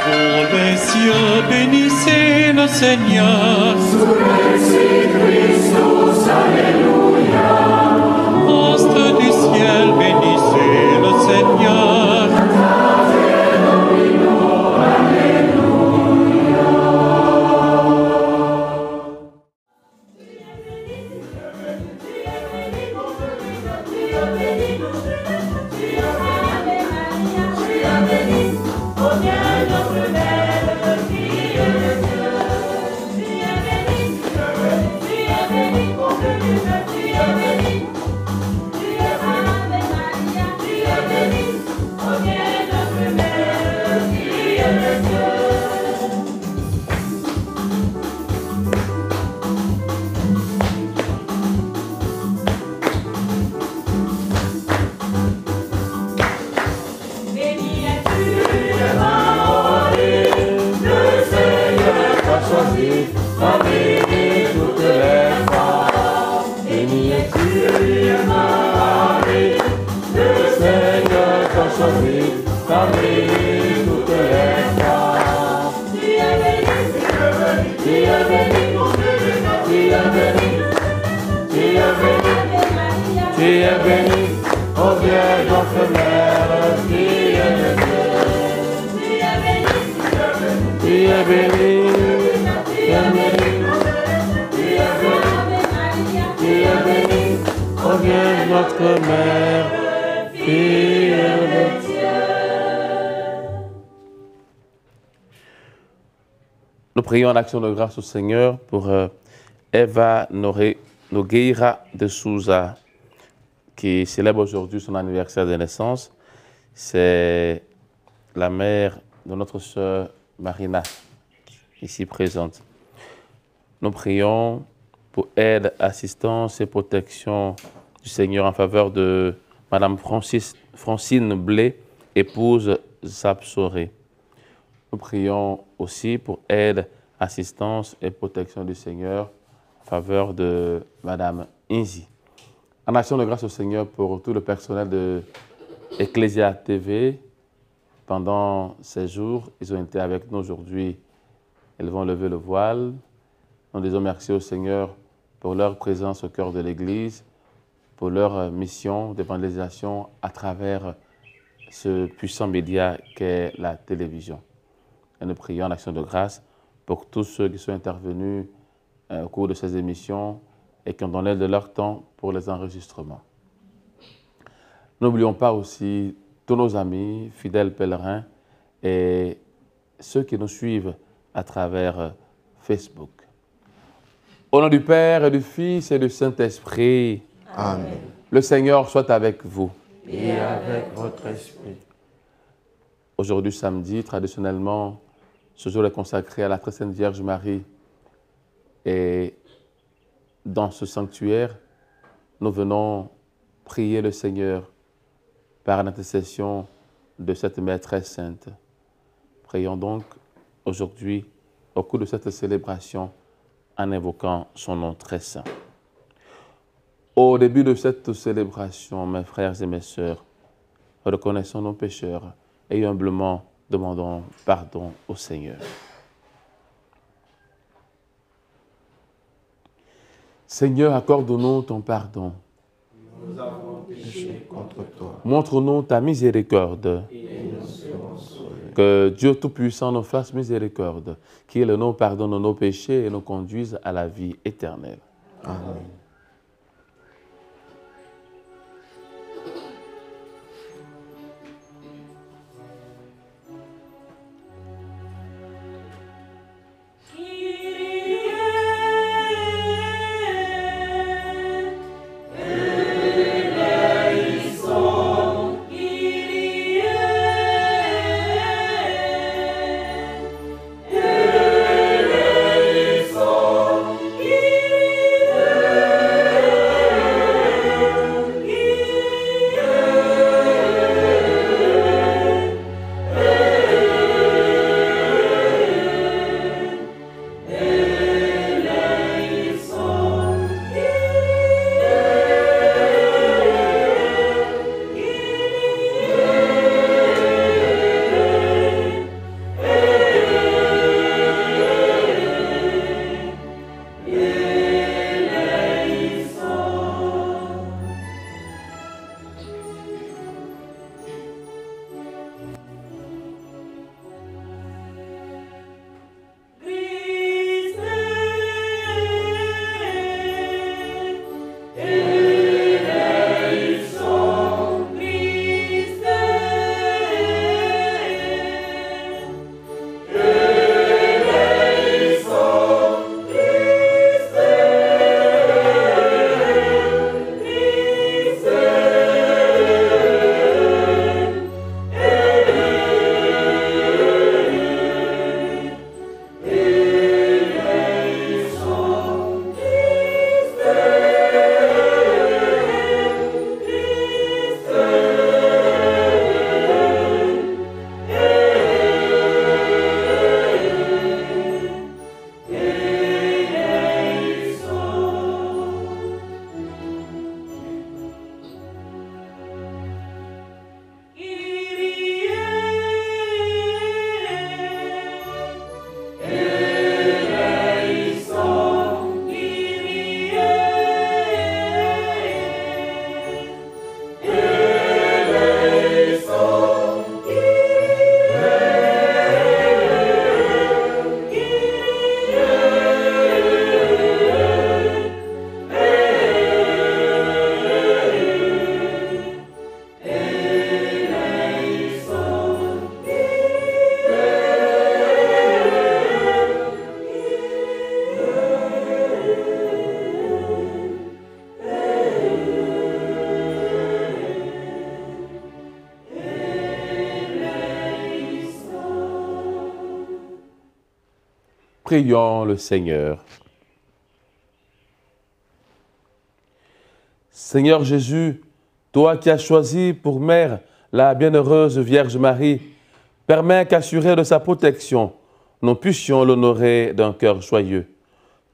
Pour les cieux, bénissez le Seigneur. Sur Jésus Christus, Alléluia. Astres du ciel, bénissez le Seigneur. Nous prions en action de grâce au Seigneur pour Eva Nogueira de Souza, qui célèbre aujourd'hui son anniversaire de naissance. C'est la mère de notre sœur Marina, ici présente. Nous prions pour aide, assistance et protection du Seigneur en faveur de Madame Francine Blé, épouse Zapsoré. Nous prions aussi pour aide, assistance et protection du Seigneur en faveur de Madame Inzi. En action de grâce au Seigneur pour tout le personnel de Ecclesia TV. Pendant ces jours, ils ont été avec nous aujourd'hui. Elles vont lever le voile. Nous disons merci au Seigneur pour leur présence au cœur de l'Église, pour leur mission d'évangélisation à travers ce puissant média qu'est la télévision. Et nous prions en action de grâce pour tous ceux qui sont intervenus au cours de ces émissions et qui ont donné de leur temps pour les enregistrements. N'oublions pas aussi tous nos amis, fidèles pèlerins et ceux qui nous suivent à travers Facebook. Au nom du Père et du Fils et du Saint-Esprit, Amen. Le Seigneur soit avec vous. Et avec votre esprit. Aujourd'hui, samedi, traditionnellement, ce jour est consacré à la Très Sainte Vierge Marie. Et dans ce sanctuaire, nous venons prier le Seigneur par l'intercession de cette Mère très sainte. Prions donc aujourd'hui, au cours de cette célébration, en invoquant son nom très saint. Au début de cette célébration, mes frères et mes sœurs, reconnaissons nos pécheurs et humblement demandons pardon au Seigneur. Seigneur, accorde-nous ton pardon. Nous avons péché contre toi. Montre-nous ta miséricorde. Et nous serons sauvés. Que Dieu Tout-Puissant nous fasse miséricorde, qu'il nous pardonne nos péchés et nous conduise à la vie éternelle. Amen. Kyrie, Prions le Seigneur. Seigneur Jésus, toi qui as choisi pour mère la bienheureuse Vierge Marie, permets qu'assurés de sa protection, nous puissions l'honorer d'un cœur joyeux.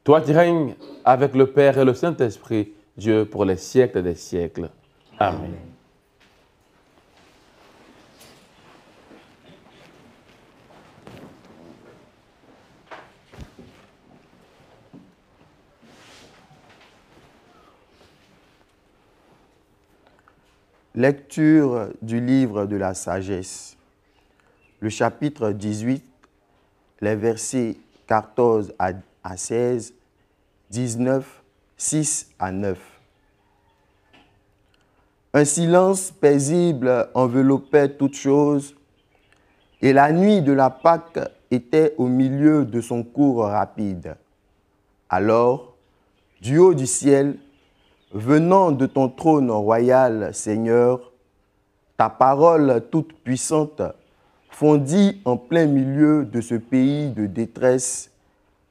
Toi qui règnes avec le Père et le Saint-Esprit, Dieu pour les siècles des siècles. Amen. Lecture du livre de la sagesse. Le chapitre 18, les versets 14 à 16, 19, 6 à 9. Un silence paisible enveloppait toutes choses, et la nuit de la Pâque était au milieu de son cours rapide. Alors, du haut du ciel, venant de ton trône royal, Seigneur, ta parole toute puissante fondit en plein milieu de ce pays de détresse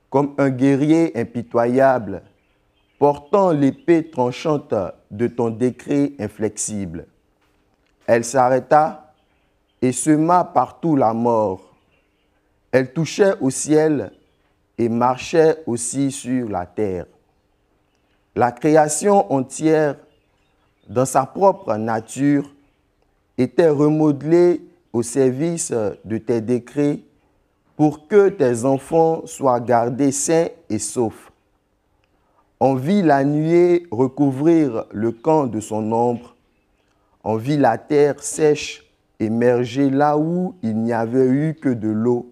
comme un guerrier impitoyable, portant l'épée tranchante de ton décret inflexible. Elle s'arrêta et sema partout la mort. Elle touchait au ciel et marchait aussi sur la terre. La création entière, dans sa propre nature, était remodelée au service de tes décrets pour que tes enfants soient gardés sains et saufs. On vit la nuée recouvrir le camp de son ombre. On vit la terre sèche émerger là où il n'y avait eu que de l'eau.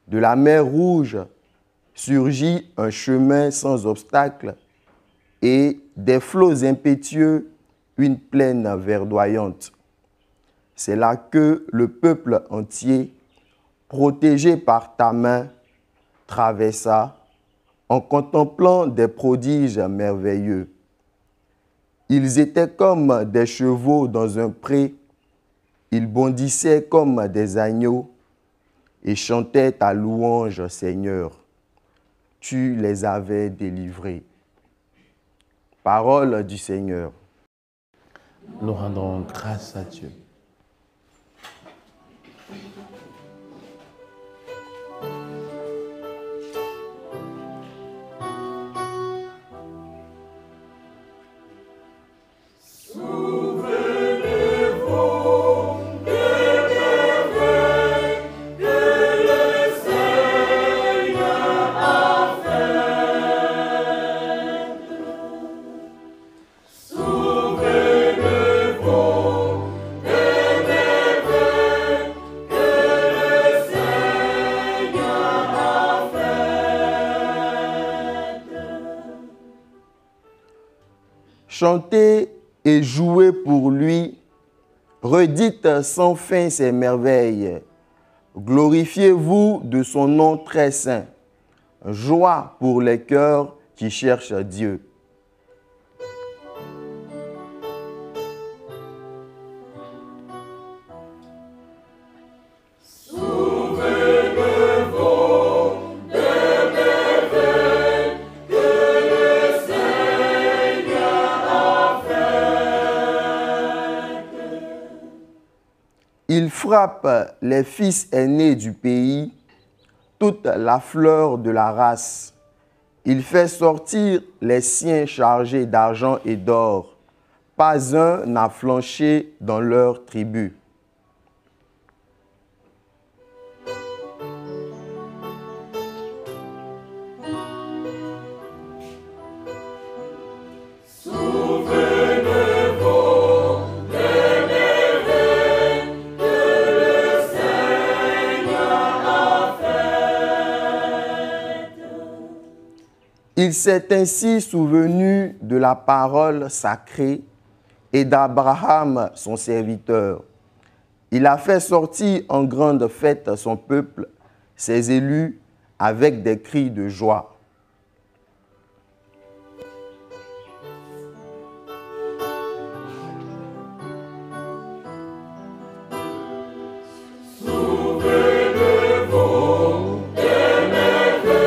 De la mer Rouge surgit un chemin sans obstacle et des flots impétueux, une plaine verdoyante. C'est là que le peuple entier, protégé par ta main, traversa en contemplant des prodiges merveilleux. Ils étaient comme des chevaux dans un pré, ils bondissaient comme des agneaux et chantaient ta louange, Seigneur. Tu les avais délivrés. Parole du Seigneur. Nous rendons grâce à Dieu. Chantez et jouez pour lui, redites sans fin ses merveilles. Glorifiez-vous de son nom très saint. Joie pour les cœurs qui cherchent Dieu. Il frappe les fils aînés du pays, toute la fleur de la race. Il fait sortir les siens chargés d'argent et d'or. Pas un n'a flanché dans leur tribu. Il s'est ainsi souvenu de la parole sacrée et d'Abraham, son serviteur. Il a fait sortir en grande fête son peuple, ses élus, avec des cris de joie. Souvenez-vous des merveilles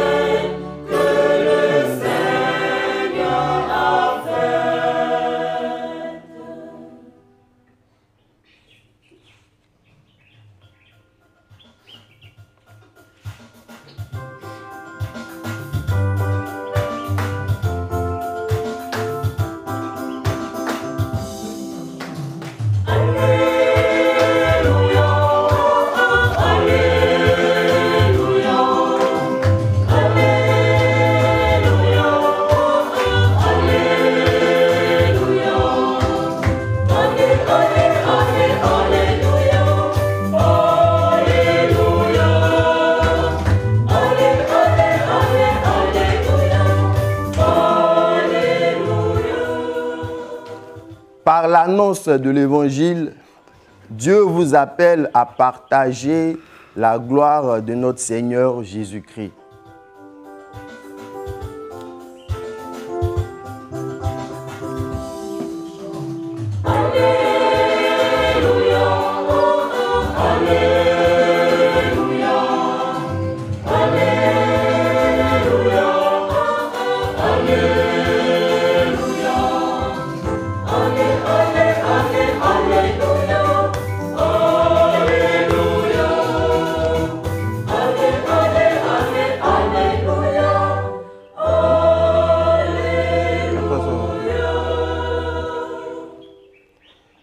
l'annonce de l'Évangile, Dieu vous appelle à partager la gloire de notre Seigneur Jésus-Christ.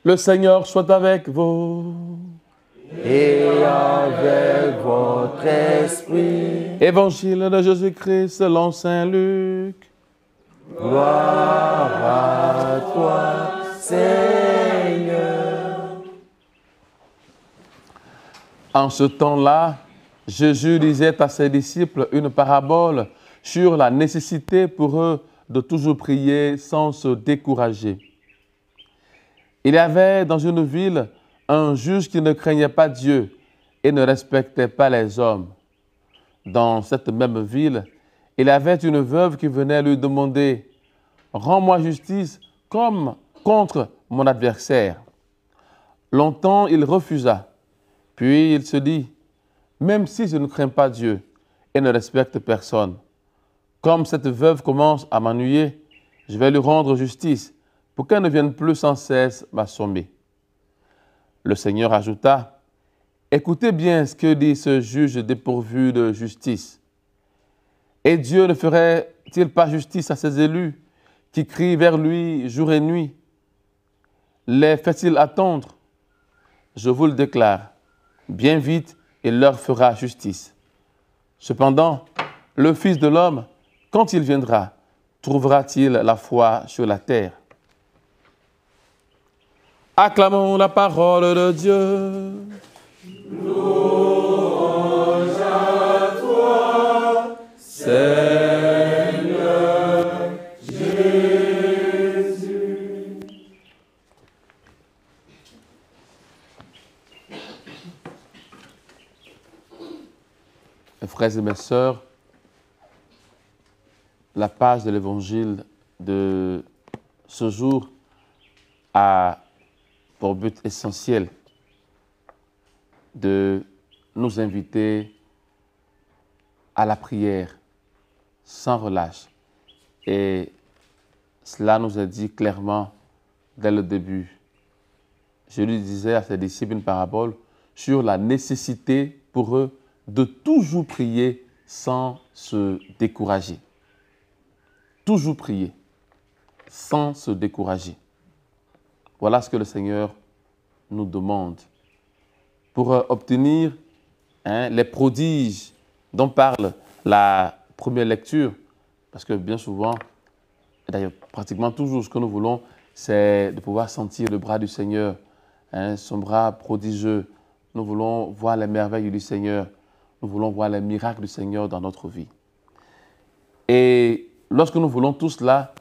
Le Seigneur soit avec vous. Et avec votre esprit. Évangile de Jésus-Christ selon saint Luc. Gloire à toi, Seigneur. En ce temps-là, Jésus disait à ses disciples une parabole sur la nécessité pour eux de toujours prier sans se décourager. Il y avait dans une ville un juge qui ne craignait pas Dieu et ne respectait pas les hommes. Dans cette même ville, il y avait une veuve qui venait lui demander « Rends-moi justice comme contre mon adversaire. » Longtemps, il refusa. Puis il se dit « Même si je ne crains pas Dieu et ne respecte personne, comme cette veuve commence à m'ennuyer, je vais lui rendre justice pour qu'elle ne vienne plus sans cesse m'assommer. » Le Seigneur ajouta, « Écoutez bien ce que dit ce juge dépourvu de justice. Et Dieu ne ferait-il pas justice à ses élus qui crient vers lui jour et nuit? Les fait-il attendre? Je vous le déclare, bien vite il leur fera justice. Cependant, le Fils de l'homme, quand il viendra, trouvera-t-il la foi sur la terre? » Acclamons la parole de Dieu. Louange à toi, Seigneur Jésus. Mes frères et mes sœurs, la page de l'Évangile de ce jour a pour but essentiel de nous inviter à la prière sans relâche. Et cela nous est dit clairement dès le début. Je lui disais à ses disciples une parabole sur la nécessité pour eux de toujours prier sans se décourager. Toujours prier sans se décourager. Voilà ce que le Seigneur nous demande pour obtenir les prodiges dont parle la première lecture. Parce que bien souvent, d'ailleurs pratiquement toujours, ce que nous voulons, c'est de pouvoir sentir le bras du Seigneur, son bras prodigieux. Nous voulons voir les merveilles du Seigneur. Nous voulons voir les miracles du Seigneur dans notre vie. Et lorsque nous voulons tout cela,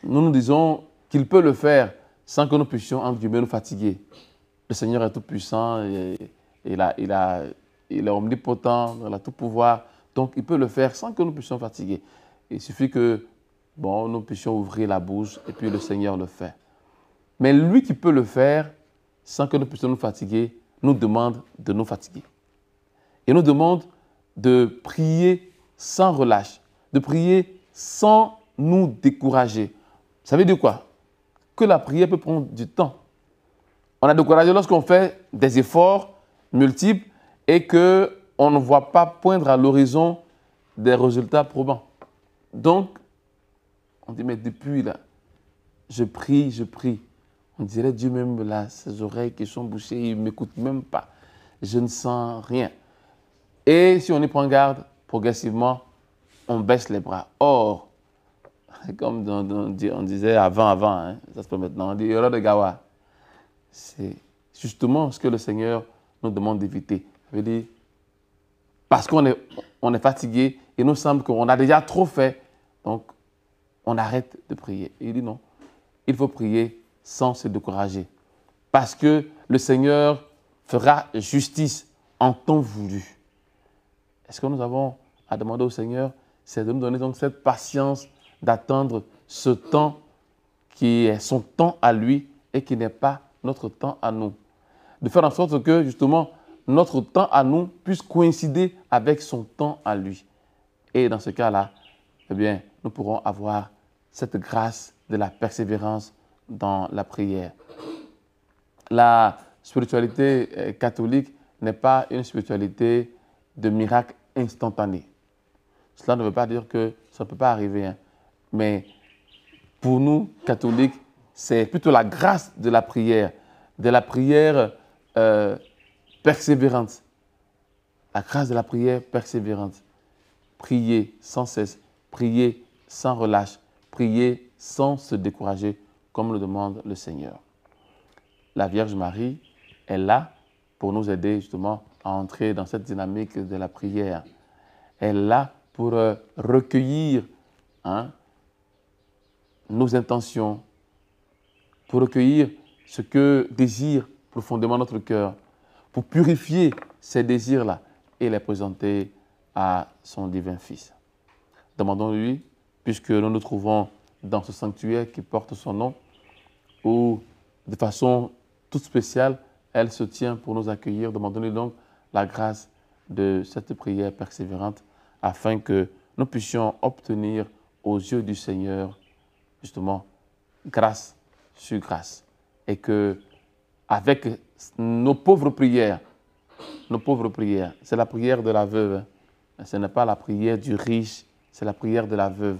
nous nous disons qu'il peut le faire sans que nous puissions, entre guillemets, nous fatiguer. Le Seigneur est tout puissant, il est omnipotent, il a tout pouvoir. Donc, il peut le faire sans que nous puissions fatiguer. Il suffit que nous puissions ouvrir la bouche et puis le Seigneur le fait. Mais lui qui peut le faire sans que nous puissions nous fatiguer, nous demande de nous fatiguer. Il nous demande de prier sans relâche, de prier sans nous décourager. Ça veut dire quoi? Que la prière peut prendre du temps. On est découragé lorsqu'on fait des efforts multiples et qu'on ne voit pas poindre à l'horizon des résultats probants. Donc, on dit, mais depuis là, je prie. On dirait Dieu même là, ses oreilles qui sont bouchées, il ne m'écoute même pas. Je ne sens rien. Et si on y prend garde, progressivement, on baisse les bras. Or, comme on disait avant, ça se peut maintenant, on dit erreur de Gawa. C'est justement ce que le Seigneur nous demande d'éviter. Ça veut dire, parce qu'on est fatigué, il nous semble qu'on a déjà trop fait, donc on arrête de prier. Et il dit non, il faut prier sans se décourager. Parce que le Seigneur fera justice en temps voulu. Est-ce que nous avons à demander au Seigneur, c'est de nous donner donc cette patience d'attendre ce temps qui est son temps à lui et qui n'est pas notre temps à nous. De faire en sorte que justement notre temps à nous puisse coïncider avec son temps à lui. Et dans ce cas-là, eh bien, nous pourrons avoir cette grâce de la persévérance dans la prière. La spiritualité catholique n'est pas une spiritualité de miracle instantané. Cela ne veut pas dire que ça ne peut pas arriver, hein. Mais pour nous, catholiques, c'est plutôt la grâce de la prière persévérante. La grâce de la prière persévérante. Prier sans cesse, prier sans relâche, prier sans se décourager, comme le demande le Seigneur. La Vierge Marie est là pour nous aider justement à entrer dans cette dynamique de la prière. Elle est là pour recueillir nos intentions, pour recueillir ce que désire profondément notre cœur, pour purifier ces désirs-là et les présenter à son divin Fils. Demandons-lui, puisque nous nous trouvons dans ce sanctuaire qui porte son nom, où de façon toute spéciale, elle se tient pour nous accueillir. Demandons-lui donc la grâce de cette prière persévérante afin que nous puissions obtenir aux yeux du Seigneur, justement, grâce sur grâce. Et que, avec nos pauvres prières, c'est la prière de la veuve. Ce n'est pas la prière du riche, c'est la prière de la veuve.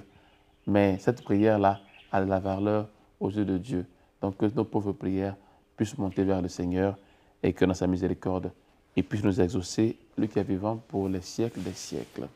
Mais cette prière-là a de la valeur aux yeux de Dieu. Donc que nos pauvres prières puissent monter vers le Seigneur et que dans sa miséricorde, il puisse nous exaucer, lui qui est vivant pour les siècles des siècles.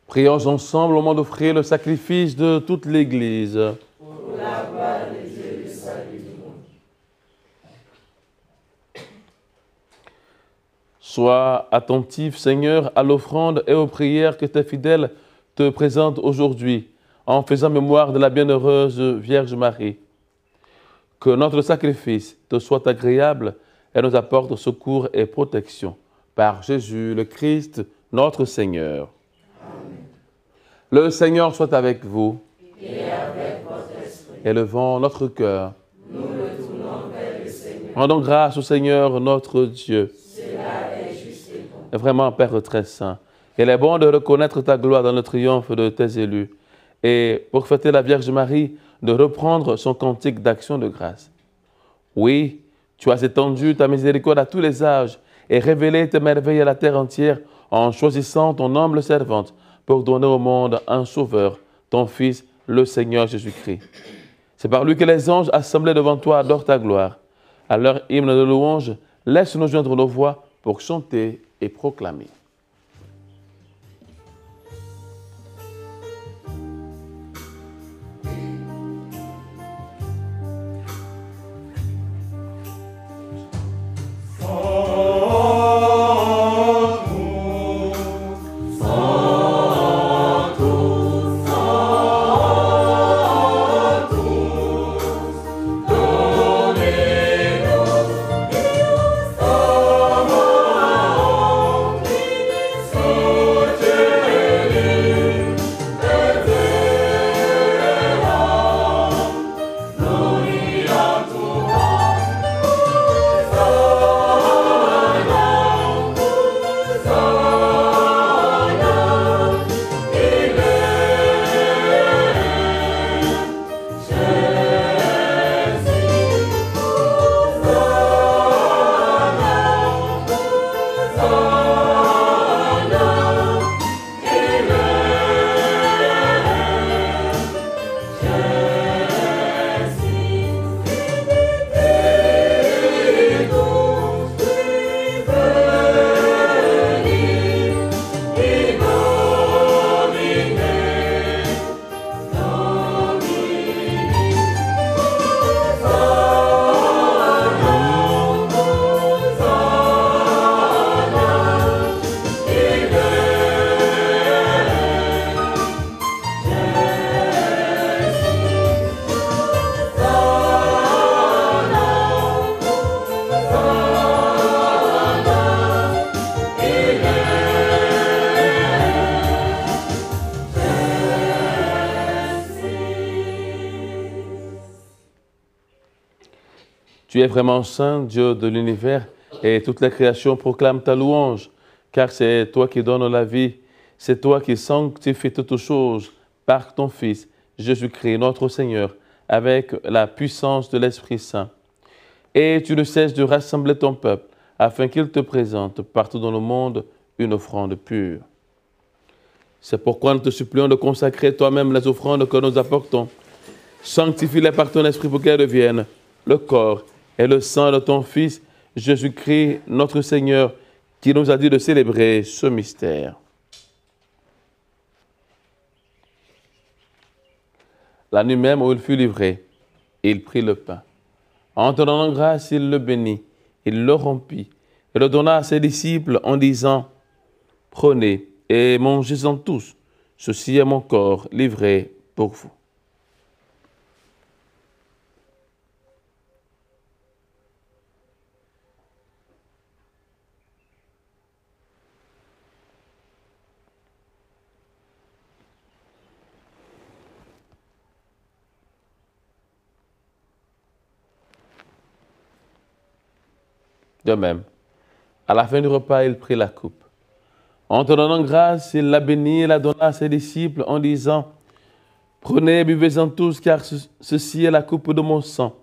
Prions ensemble au moment d'offrir le sacrifice de toute l'Église. Pour la gloire de Dieu et le salut du monde. Sois attentif, Seigneur, à l'offrande et aux prières que tes fidèles te présentent aujourd'hui, en faisant mémoire de la bienheureuse Vierge Marie. Que notre sacrifice te soit agréable et nous apporte secours et protection. Par Jésus le Christ, notre Seigneur. Amen. Le Seigneur soit avec vous. Et avec votre esprit. Élevons notre cœur. Nous le tournons vers le Seigneur. Rendons grâce au Seigneur notre Dieu. Cela est juste et bon. Et vraiment, Père très saint, il est bon de reconnaître ta gloire dans le triomphe de tes élus. Et pour fêter la Vierge Marie, de reprendre son cantique d'action de grâce. Oui, tu as étendu ta miséricorde à tous les âges et révélé tes merveilles à la terre entière en choisissant ton humble servante pour donner au monde un sauveur, ton Fils, le Seigneur Jésus-Christ. C'est par lui que les anges assemblés devant toi adorent ta gloire. À leur hymne de louange, laisse-nous joindre nos voix pour chanter et proclamer. Tu es vraiment saint, Dieu de l'univers, et toute la création proclame ta louange, car c'est toi qui donnes la vie, c'est toi qui sanctifies toutes choses par ton Fils, Jésus-Christ, notre Seigneur, avec la puissance de l'Esprit Saint. Et tu ne cesses de rassembler ton peuple, afin qu'il te présente partout dans le monde une offrande pure. C'est pourquoi nous te supplions de consacrer toi-même les offrandes que nous apportons. Sanctifie-les par ton Esprit pour qu'elles deviennent le corps et le sang de ton Fils, Jésus-Christ, notre Seigneur, qui nous a dit de célébrer ce mystère. La nuit même où il fut livré, il prit le pain. En te donnant grâce, il le bénit, il le rompit et le donna à ses disciples en disant « Prenez et mangez-en tous, ceci est mon corps livré pour vous. » De même, à la fin du repas, il prit la coupe. En te donnant grâce, il la bénit et la donna à ses disciples en disant « Prenez et buvez-en tous, car ceci est la coupe de mon sang,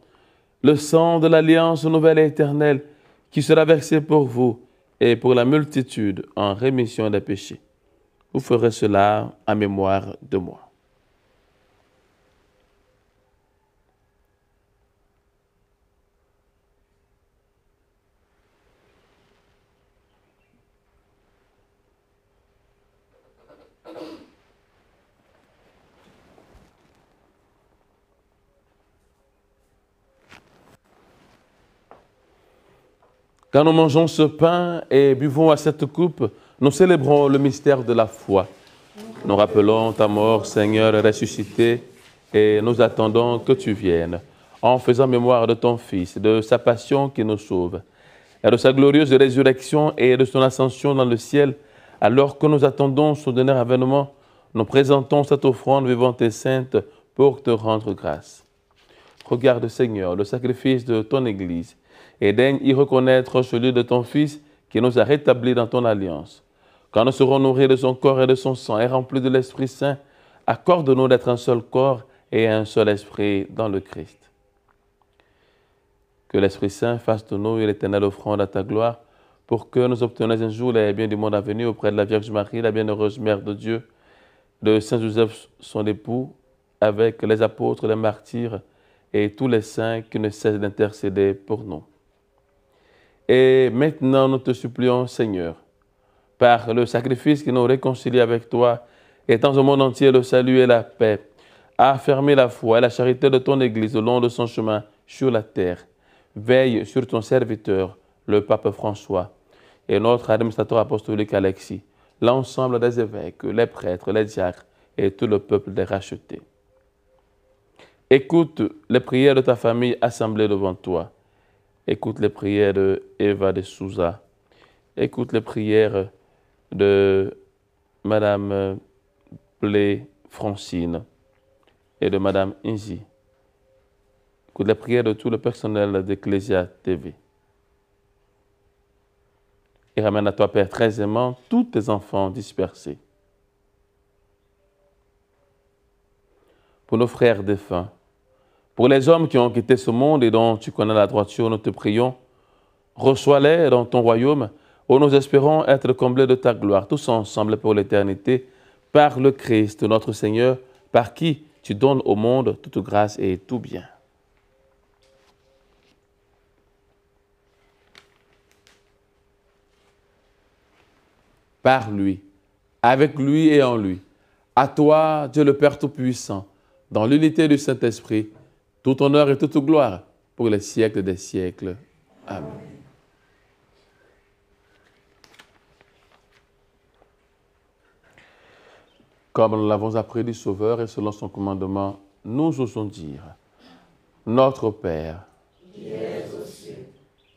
le sang de l'alliance nouvelle et éternelle, qui sera versé pour vous et pour la multitude en rémission des péchés. Vous ferez cela en mémoire de moi. » Quand nous mangeons ce pain et buvons à cette coupe, nous célébrons le mystère de la foi. Nous rappelons ta mort, Seigneur, ressuscité, et nous attendons que tu viennes. en faisant mémoire de ton Fils, de sa passion qui nous sauve, et de sa glorieuse résurrection et de son ascension dans le ciel, alors que nous attendons son dernier avènement, nous présentons cette offrande vivante et sainte pour te rendre grâce. Regarde, Seigneur, le sacrifice de ton Église, et daigne y reconnaître celui de ton Fils qui nous a rétablis dans ton alliance. Quand nous serons nourris de son corps et de son sang et remplis de l'Esprit Saint, accorde-nous d'être un seul corps et un seul esprit dans le Christ. Que l'Esprit Saint fasse de nous une éternelle offrande à ta gloire, pour que nous obtenions un jour les biens du monde à venir auprès de la Vierge Marie, la bienheureuse Mère de Dieu, de Saint Joseph, son époux, avec les apôtres, les martyrs et tous les saints qui ne cessent d'intercéder pour nous. Et maintenant, nous te supplions, Seigneur, par le sacrifice qui nous réconcilie avec toi, étends au monde entier le salut et la paix, affermis la foi et la charité de ton Église le long de son chemin sur la terre. Veille sur ton serviteur, le pape François, et notre administrateur apostolique Alexis, l'ensemble des évêques, les prêtres, les diacres et tout le peuple des rachetés. Écoute les prières de ta famille assemblée devant toi. Écoute les prières de Eva de Souza. Écoute les prières de Madame Blé Francine et de Madame Inzi. Écoute les prières de tout le personnel d'Ecclesia TV. Et ramène à toi, Père, très aimant, tous tes enfants dispersés. Pour nos frères défunts, pour les hommes qui ont quitté ce monde et dont tu connais la droiture, nous te prions, reçois-les dans ton royaume, où nous espérons être comblés de ta gloire, tous ensemble pour l'éternité, par le Christ, notre Seigneur, par qui tu donnes au monde toute grâce et tout bien. Par lui, avec lui et en lui, à toi, Dieu le Père Tout-Puissant, dans l'unité du Saint-Esprit, tout honneur et toute gloire pour les siècles des siècles. Amen. Comme nous l'avons appris du Sauveur et selon son commandement, nous osons dire, Notre Père, qui es aux cieux,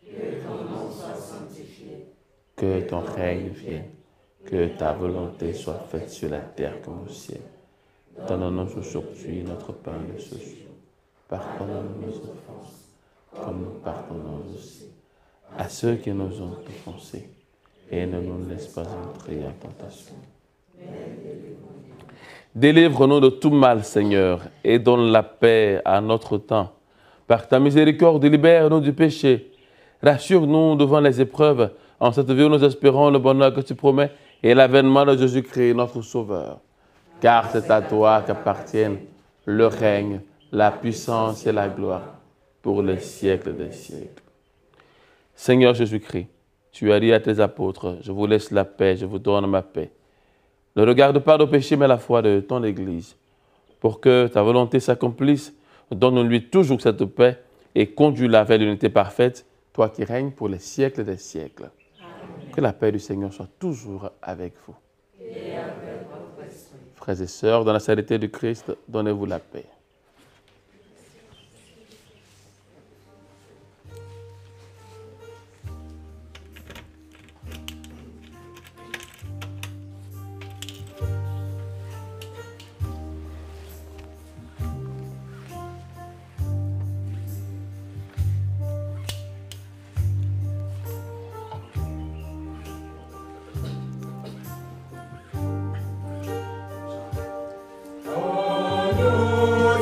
que ton nom soit sanctifié, que ton règne vienne, que ta volonté soit faite sur la terre comme au ciel. Donne-nous aujourd'hui notre pain de ce jour. Pardonne-nous nos offenses, comme nous pardonnons aussi à ceux qui nous ont offensés, et ne nous laisse pas entrer en tentation. Délivre-nous de tout mal, Seigneur, et donne la paix à notre temps. Par ta miséricorde, libère-nous du péché. Rassure-nous devant les épreuves. En cette vie, nous espérons le bonheur que tu promets et l'avènement de Jésus-Christ, notre Sauveur. Car c'est à toi qu'appartiennent le règne, la puissance et la gloire pour les siècles des siècles. Seigneur Jésus-Christ, tu as dit à tes apôtres, je vous laisse la paix, je vous donne ma paix. Ne regarde pas nos péchés, mais la foi de ton Église. Pour que ta volonté s'accomplisse, donne-lui toujours cette paix et conduis-la vers l'unité parfaite, toi qui règnes pour les siècles des siècles. Amen. Que la paix du Seigneur soit toujours avec vous. Et avec votre esprit. Frères et sœurs, dans la sainteté du Christ, donnez-vous la paix. Oh, nous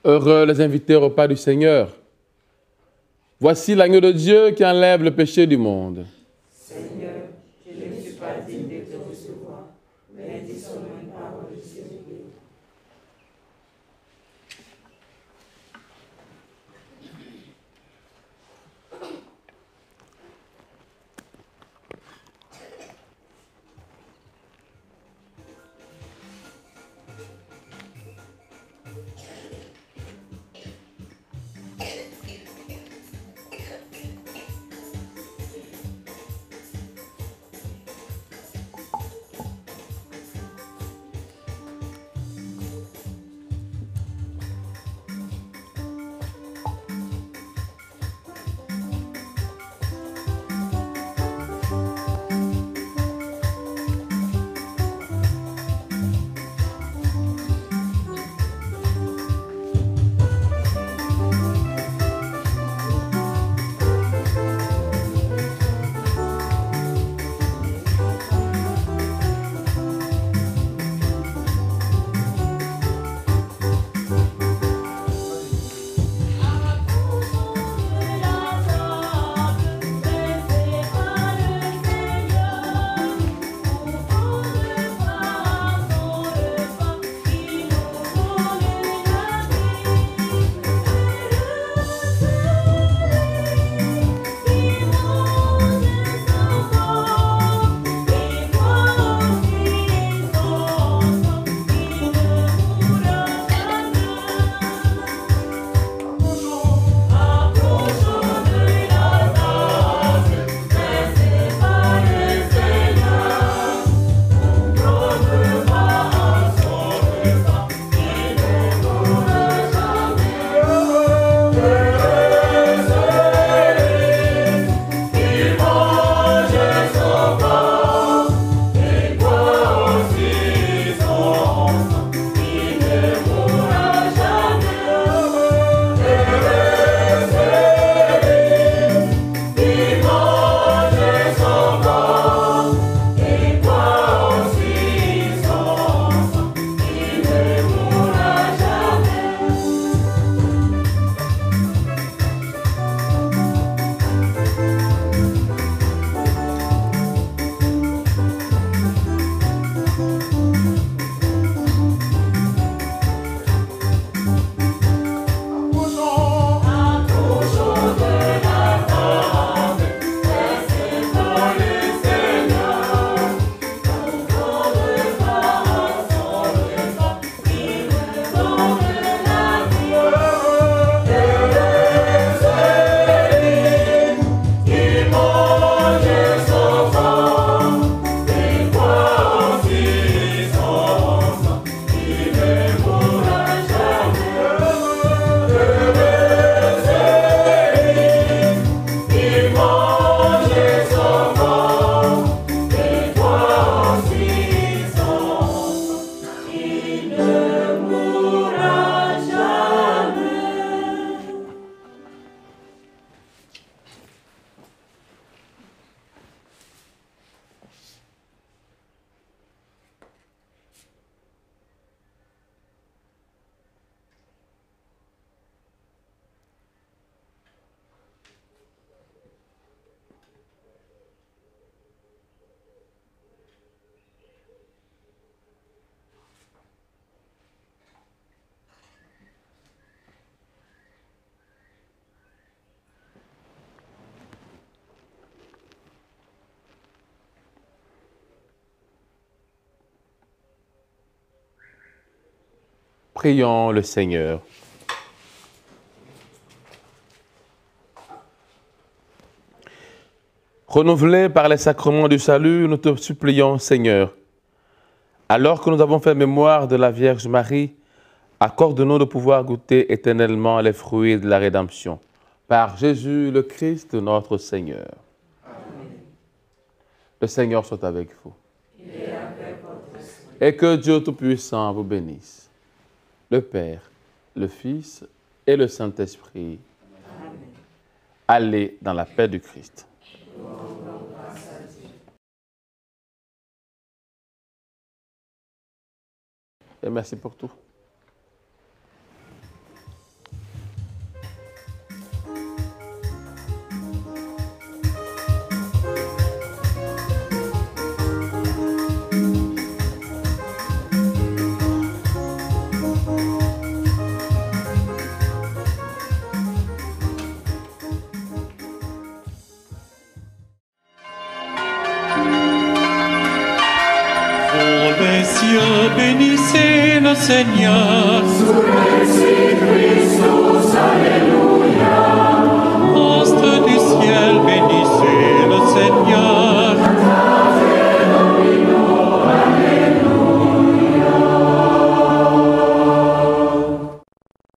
Heureux les invités au repas du Seigneur. Voici l'agneau de Dieu qui enlève le péché du monde. Seigneur, je ne suis pas digne de te recevoir, mais dis seulement une parole de Dieu. Prions le Seigneur. Renouvelés par les sacrements du salut, nous te supplions, Seigneur, alors que nous avons fait mémoire de la Vierge Marie, accorde-nous de pouvoir goûter éternellement les fruits de la rédemption. Par Jésus le Christ, notre Seigneur. Amen. Le Seigneur soit avec vous. Et que Dieu Tout-Puissant vous bénisse. Le Père, le Fils et le Saint-Esprit. Allez dans la paix du Christ. Et merci pour tout. Seigneur.